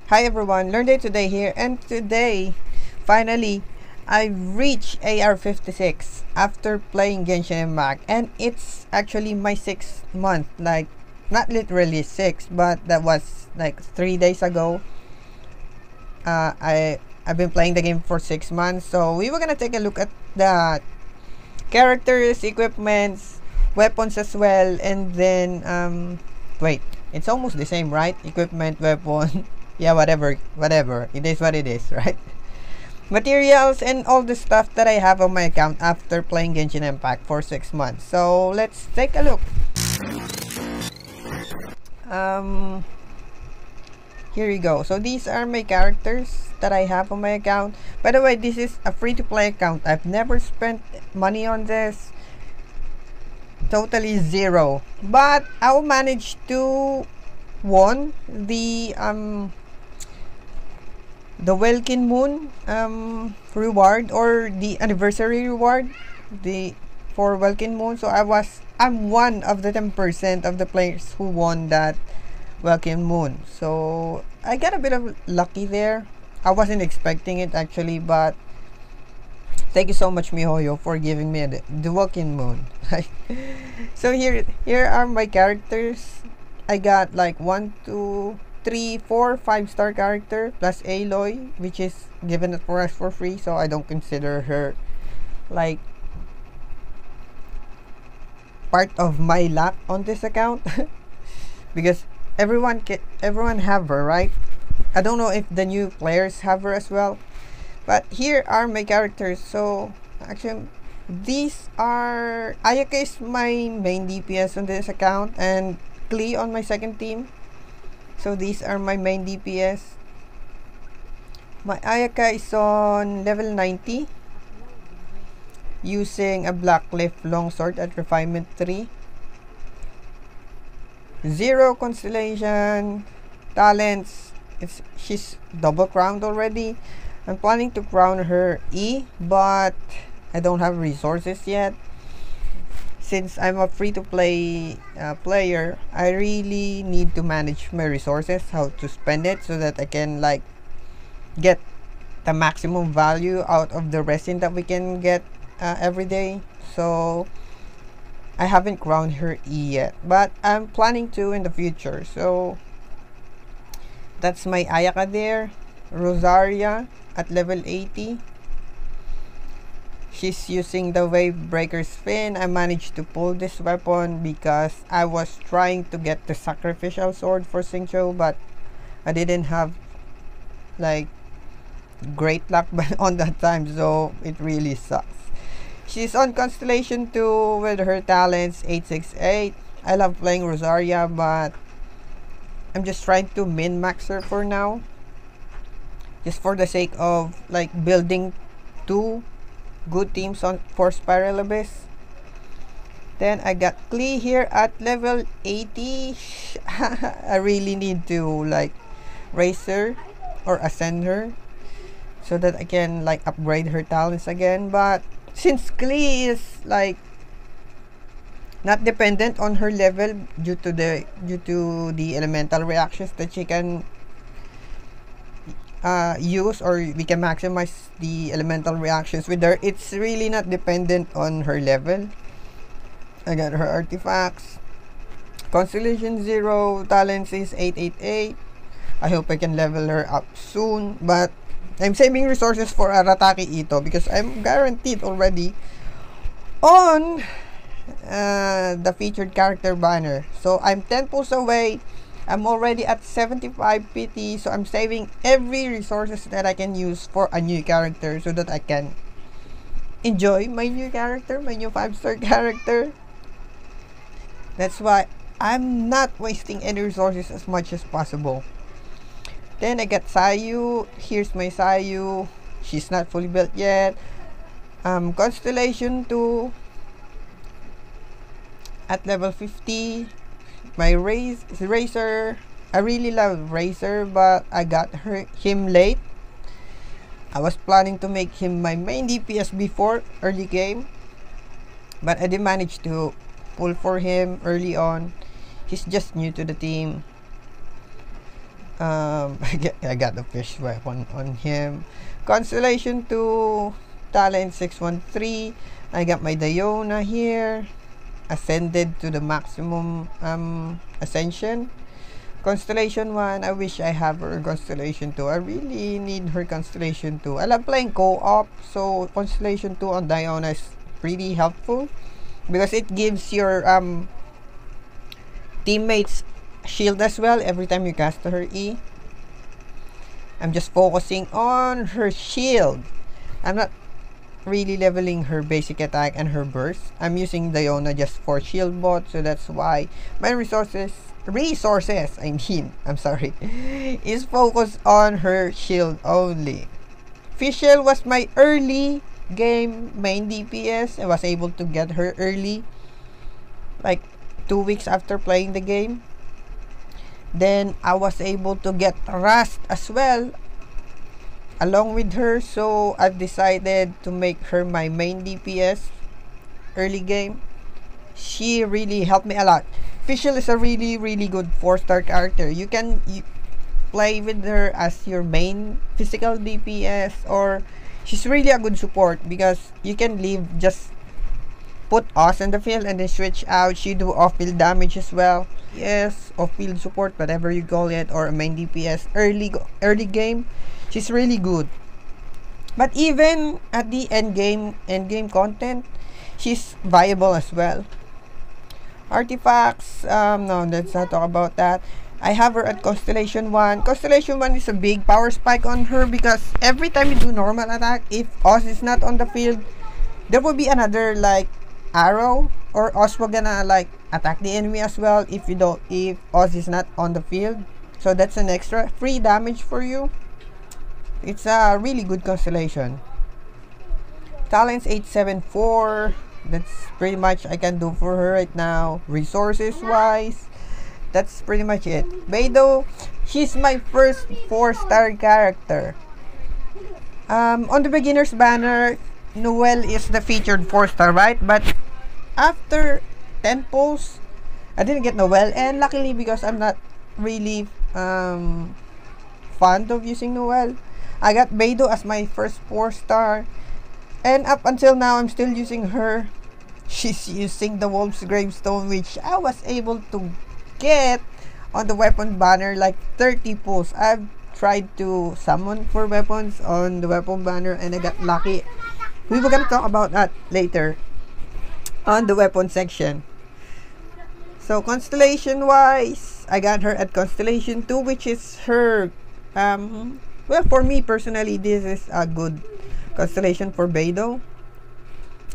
Hi everyone, Learn Day Today here, and today, finally, I reached AR 56 after playing Genshin Impact, and it's actually my 6th month, like, not literally 6, but that was like 3 days ago. I've been playing the game for 6 months, so we were gonna take a look at the characters, equipments, weapons as well, and then, wait, it's almost the same, right? Equipment, weapon. Yeah, whatever, it is what it is, right? Materials and all the stuff that I have on my account after playing Genshin Impact for 6 months. So let's take a look. Here we go. So these are my characters that I have on my account. By the way, this is a free-to-play account. I've never spent money on this. Totally zero. But I will manage to won the Welkin Moon reward, or the anniversary reward for Welkin Moon. So I'm one of the 10% of the players who won that Welkin Moon. So I got a bit of lucky there. I wasn't expecting it actually, but thank you so much, MiHoYo, for giving me the Welkin Moon. So here are my characters. I got like 1, 2, 3, 4, 5-star character plus Aloy, which is given for us for free, so I don't consider her like part of my luck on this account. Because everyone have her, right? I don't know if the new players have her as well, but here are my characters. So actually these are Ayaka is my main DPS on this account, and Klee on my second team. So these are my main DPS. My Ayaka is on level 90 using a Black Cliff Longsword at refinement 3. 0 constellation talents. She's double crowned already. I'm planning to crown her E, but I don't have resources yet. Since I'm a free-to-play player, I really need to manage my resources, how to spend it, so that I can like get the maximum value out of the resin that we can get every day. So I haven't crowned her E yet, but I'm planning to in the future. So that's my Ayaka there. Rosaria at level 80. She's using the Wave Breaker Spin. I managed to pull this weapon because I was trying to get the Sacrificial Sword for Xingqiu, but I didn't have like great luck on that time, so it really sucks. She's on Constellation 2 with her talents 868. I love playing Rosaria, but I'm just trying to min-max her for now, just for the sake of like building 2 good teams for Spiral Abyss. Then I got Klee here at level 80. I really need to like raise her or ascend her so that I can like upgrade her talents again. But since Klee is like not dependent on her level due to the elemental reactions that she can use, or we can maximize the elemental reactions with her, it's really not dependent on her level. I got her artifacts. Constellation 0, talents is 888. I hope I can level her up soon, but I'm saving resources for Arataki Ito because I'm guaranteed already on the featured character banner. So I'm 10 pulls away. I'm already at 75 PT, so I'm saving every resources that I can use for a new character so that I can enjoy my new character, my new 5-star character. That's why I'm not wasting any resources as much as possible. Then I got Saiyu. Here's my Saiyu. She's not fully built yet. Constellation 2 at level 50. My Razer, I really love Razer, but I got him late. I was planning to make him my main DPS before early game, but I didn't manage to pull for him early on. He's just new to the team. I got the fish weapon on him. Constellation 2, talent 613. I got my Diona here. Ascended to the maximum ascension. Constellation 1, I wish I have her Constellation 2. I really need her Constellation 2. I love playing co-op, so Constellation 2 on Diona is pretty helpful because it gives your teammates shield as well every time you cast her E. I'm just focusing on her shield. I'm not really leveling her basic attack and her burst. I'm using Diona just for shield bot, so that's why my resources I'm sorry, is focused on her shield only. Fischl was my early game main DPS. I was able to get her early, like 2 weeks after playing the game. Then I was able to get Rust as well along with her, so I've decided to make her my main DPS early game. She really helped me a lot. Fischl is a really good 4-star character. You can play with her as your main physical DPS, or she's really a good support because you can leave, just put us in the field and then switch out. She do off-field damage as well. Yes, off-field support, whatever you call it, or a main DPS early game. She's really good. But even at the end game content, she's viable as well. Artifacts, no, let's not talk about that. I have her at Constellation 1. Constellation 1 is a big power spike on her because every time you do normal attack, if Oz is not on the field, there will be another like arrow, or Oz will gonna like attack the enemy as well if Oz is not on the field. So that's an extra free damage for you. It's a really good constellation. Talents 874. That's pretty much I can do for her right now. Resources wise, that's pretty much it. Beidou, she's my first 4-star character. On the beginner's banner, Noelle is the featured 4-star, right? But after 10 pulls, I didn't get Noelle, and luckily because I'm not really fond of using Noelle, I got Beidou as my first 4-star, and up until now I'm still using her. She's using the Wolf's Gravestone, which I was able to get on the weapon banner like 30 pulls. I've tried to summon for weapons on the weapon banner and I got lucky. We were gonna talk about that later on the weapon section. So constellation wise, I got her at Constellation 2, which is her well, for me personally, this is a good constellation for Beidou.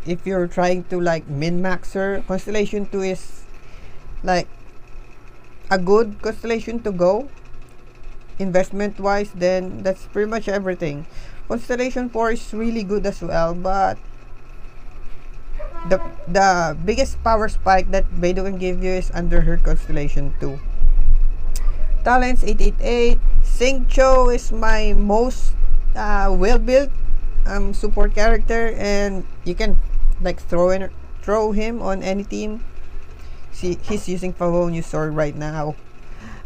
If you're trying to like min-max her, Constellation 2 is like a good constellation to go. Investment wise, then that's pretty much everything. Constellation 4 is really good as well, but the biggest power spike that Beidou can give you is under her Constellation 2. Talents 888. Xingqiu is my most well-built support character, and you can like throw him on any team. See, he's using Favonius sword right now.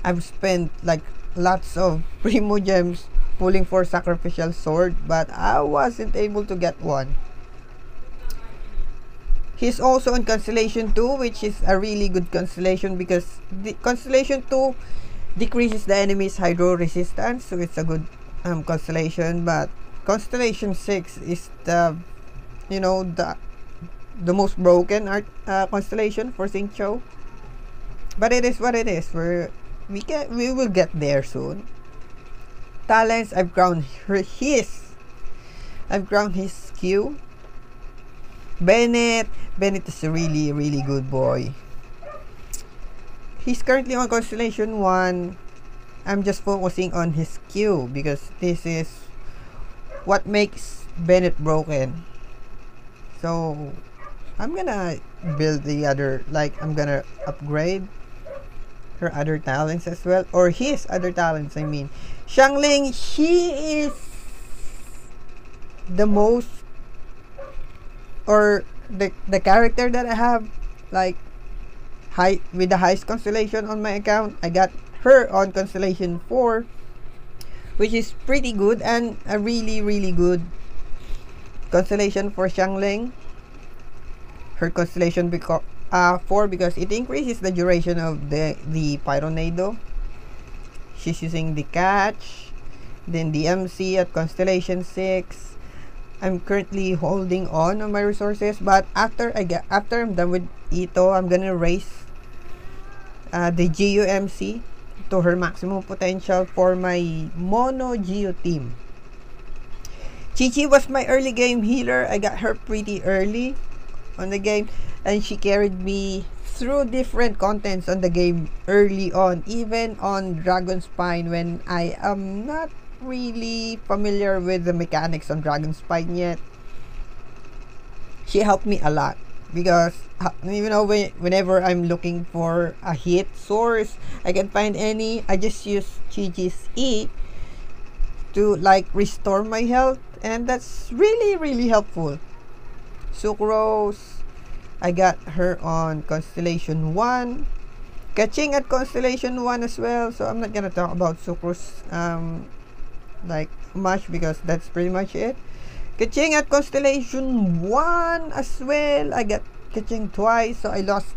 I've spent like lots of primo gems pulling for sacrificial sword, but I wasn't able to get one. He's also on Constellation 2, which is a really good constellation because the Constellation 2 decreases the enemy's hydro resistance, so it's a good constellation. But Constellation 6 is the most broken constellation for Xingqiu. But it is what it is. We will get there soon. Talents, I've crowned his Q. Bennett is a really good boy. He's currently on Constellation 1. I'm just focusing on his Q because this is what makes Bennett broken. So I'm gonna build the other, like I'm gonna upgrade her other talents as well, or his other talents, I mean. Xiangling, he is the most, or the character that I have like high with the highest constellation on my account. I got her on Constellation 4, which is pretty good and a really good constellation for Xiangling. Her constellation 4, because it increases the duration of the Pyronado. She's using the catch, then the MC at Constellation 6. I'm currently holding on my resources, but after I'm done with Ito, I'm gonna raise the GUMC to her maximum potential for my mono Geo team. Chi-Chi was my early game healer. I got her pretty early on the game, and she carried me through different contents on the game early on, even on Dragon Spine when I am not really familiar with the mechanics on Dragon Spine yet. She helped me a lot because whenever I'm looking for a hit source, I can find any, I just use Chi-Chi's E to like restore my health, and that's really helpful. Sucrose, I got her on Constellation 1. Kaching at Constellation 1 as well, so I'm not gonna talk about Sucrose like much because that's pretty much it. Kaching at Constellation 1 as well. I got Kaching twice, so I lost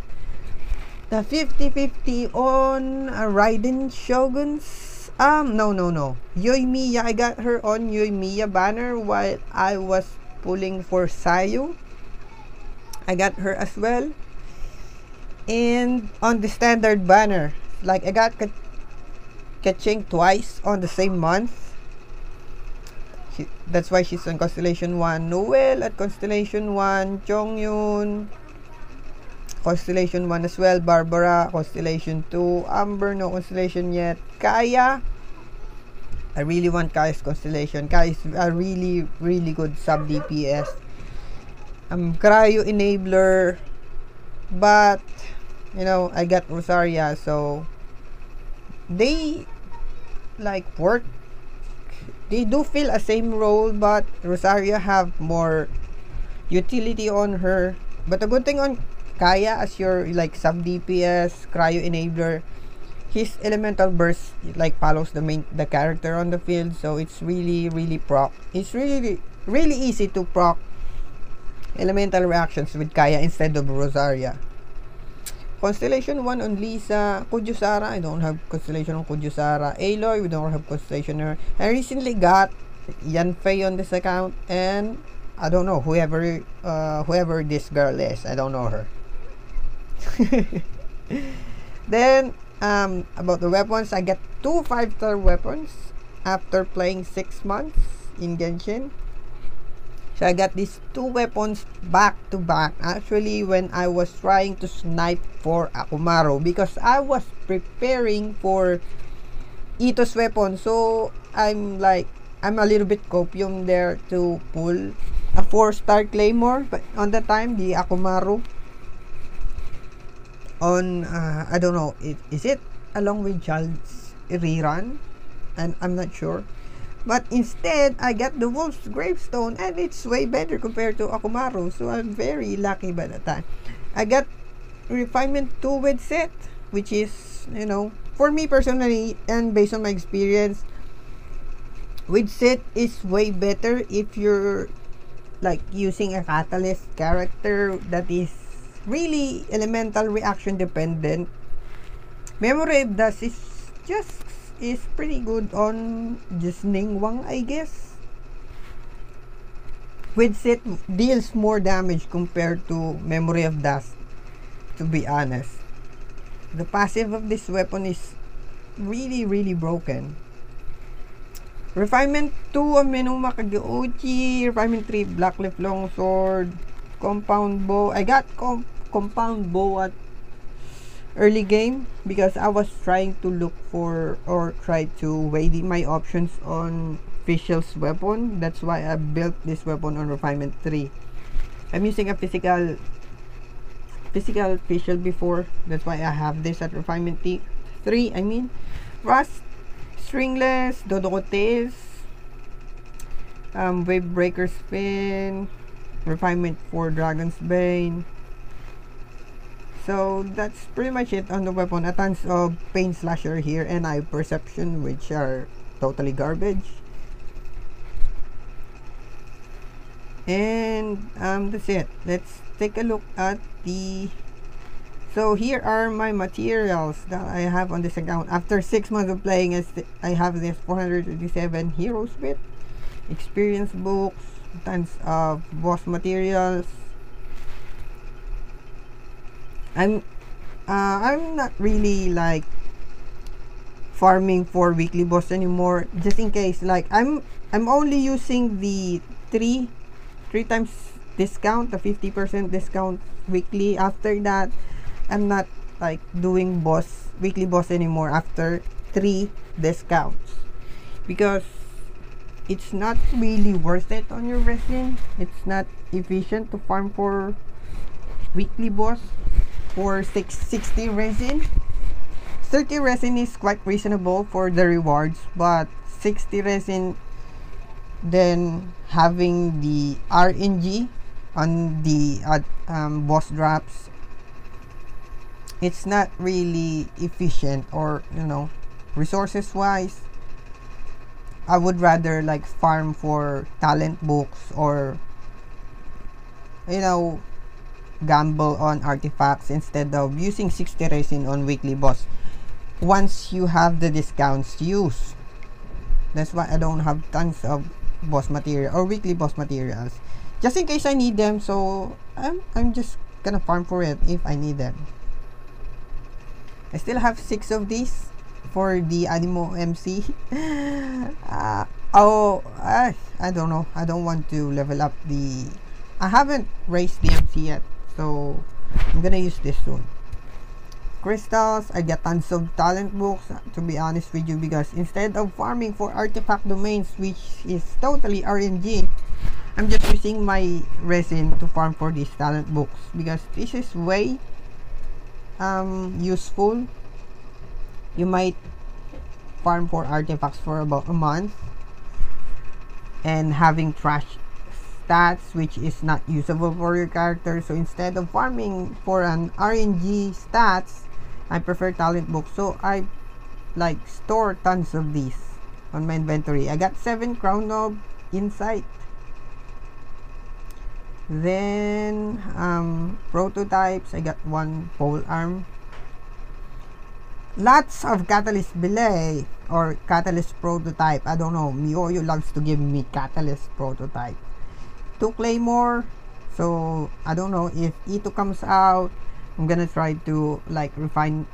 the 50-50 on Raiden Shoguns. No. Yoimiya, I got her on Yoimiya banner while I was pulling for Saiyu. I got her as well. And on the standard banner, like I got Kaching twice on the same month. That's why she's on Constellation 1. Noel at Constellation 1. Chongyun, Constellation 1 as well. Barbara, Constellation 2. Amber, no constellation yet. Kaya, I really want Kaya's constellation. Kaya is a really good sub DPS. Cryo enabler, but I got Rosaria, so they like work. They do fill a same role, but Rosaria have more utility on her. But the good thing on Kaya, as your like sub DPS, cryo enabler, his elemental burst like follows the character on the field, so it's really proc. It's really easy to proc elemental reactions with Kaya instead of Rosaria. Constellation 1 on Lisa. Kujusara, I don't have constellation on Kujusara. Aloy, we don't have constellation on her. I recently got Yanfei on this account, and I don't know whoever this girl is. I don't know her. Then about the weapons, I get 2 5-star weapons after playing 6 months in Genshin. So I got these 2 weapons back to back. Actually, when I was trying to snipe for Akumaru, because I was preparing for Ito's weapon. So I'm a little bit copium there to pull a 4-star claymore. But on the time, the Akumaru on I don't know, is it along with Child's rerun? And I'm not sure. But instead, I got the Wolf's Gravestone, and it's way better compared to Akumaru. So I'm very lucky by that time. I got Refinement 2 with set, which is, for me personally, and based on my experience, with set is way better if you're like using a catalyst character that is really elemental reaction dependent. Memory of Dust is pretty good on just Ningguang, I guess. With set deals more damage compared to Memory of Dust, to be honest. The passive of this weapon is really broken. Refinement 2 Amenuma Kageuchi, Refinement 3 Blackleaf Longsword, Compound Bow. I got Compound Bow at early game because I was trying to look for or try to weigh my options on Fischl's weapon. That's why I built this weapon on Refinement 3. I'm using a physical Fischl before. That's why I have this at Refinement 3. I mean, Rust, Stringless, Dodocotes, Wave Breaker Spin, Refinement 4 Dragon's Bane, So that's pretty much it on the weapon. A tons of pain slasher here and eye perception, which are totally garbage. And that's it. Let's take a look at the... So here are my materials that I have on this account. After 6 months of playing, I have this 457 heroes bit, experience books, tons of boss materials. I'm not really like farming for weekly boss anymore, just in case. Like I'm only using the three times discount, the 50% discount weekly. After that, I'm not like doing weekly boss anymore after 3 discounts, because it's not really worth it on your resin. It's not efficient to farm for weekly boss for 60 resin. 30 resin is quite reasonable for the rewards, but 60 resin, then having the RNG on the boss drops, it's not really efficient, or resources wise. I would rather like farm for talent books, or gamble on artifacts instead of using 60 resin on weekly boss once you have the discounts to use. That's why I don't have tons of boss material or weekly boss materials, just in case I need them. So I'm just gonna farm for it if I need them. I still have 6 of these for the Animo MC. I don't know. I don't want to level up the... I haven't raised the MC yet, so I'm gonna use this soon. Crystals, I get tons of talent books, to be honest with you, because instead of farming for artifact domains, which is totally RNG, I'm just using my resin to farm for these talent books, because this is way useful. You might farm for artifacts for about a month and having trash stats which is not usable for your character. So instead of farming for an RNG stats, I prefer talent books. So I like store tons of these on my inventory. I got 7 crown of insight, then prototypes. I got 1 pole arm, lots of catalyst belay or catalyst prototype. I don't know, Miyoyo loves to give me catalyst prototype. 2 claymore. So I don't know if E2 comes out, I'm gonna try to like refine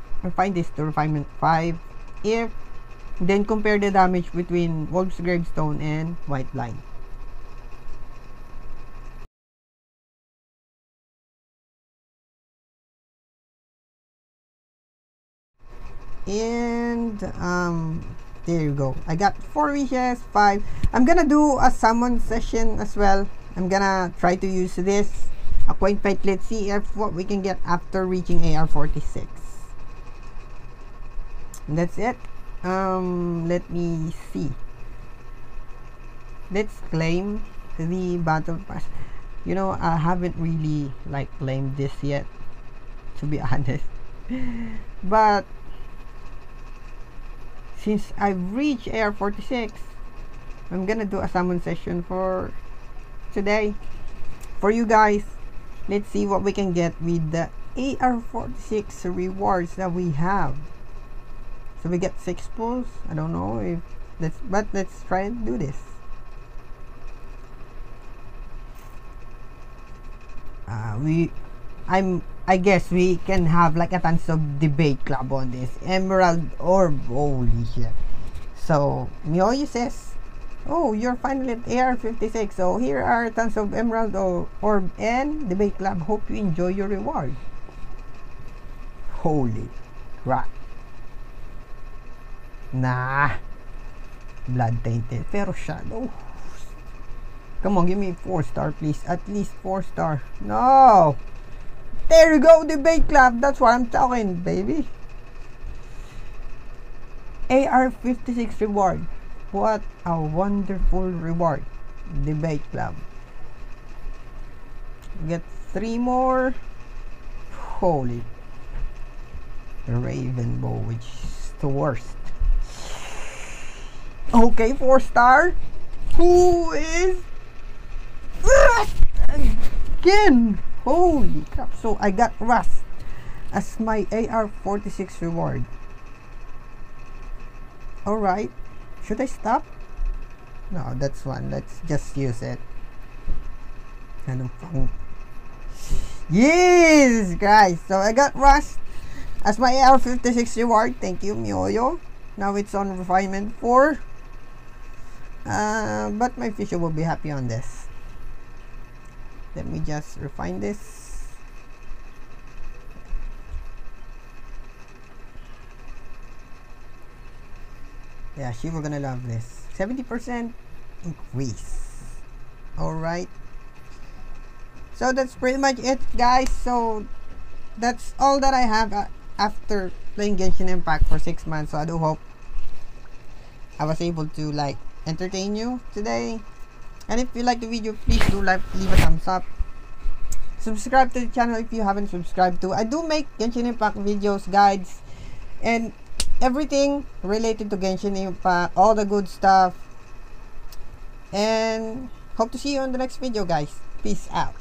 this to refinement 5. If then compare the damage between Wolf's Gravestone and White Line. And there you go. I got 4 wishes, 5. I'm gonna do a summon session as well. I'm gonna try to use this Acquaint Fight. Let's see what we can get after reaching AR 46. And that's it. Let me see. Let's claim the battle pass. I haven't really like claimed this yet, to be honest. But since I've reached AR 46, I'm gonna do a summon session for today for you guys. Let's see what we can get with the AR 46 rewards that we have. So we get 6 pulls. I don't know if let's try and do this. I guess we can have like a tons of debate club on this emerald orb. Holy shit. So Miyoyo says, oh, you're finally at AR 56, so here are tons of emerald orb and debate club. Hope you enjoy your reward. Holy crap. Nah, blood tainted pero shadow. Come on, give me 4-star please, at least 4-star. No, there you go, debate club. That's what I'm talking, baby. AR 56 reward. What a wonderful reward. Debate club. Get 3 more. Holy Raven bow, which is the worst. Okay, 4-star. Who is again? Holy crap! So I got Rust as my AR-46 reward. All right, should I stop? No, that's fun. Let's just use it. Kind of fun. Yes, guys. So I got Rust as my AR-56 reward. Thank you, Mioyo. Now it's on refinement 4. But my fisher will be happy on this. Let me just refine this. Yeah, she will gonna love this. 70% increase. Alright. So that's pretty much it, guys. So that's all that I have after playing Genshin Impact for 6 months. So I do hope I was able to like entertain you today. And if you like the video, please do leave a thumbs up. Subscribe to the channel if you haven't subscribed to. I do make Genshin Impact videos, guides, and everything related to Genshin Impact, all the good stuff. And hope to see you on the next video, guys. Peace out.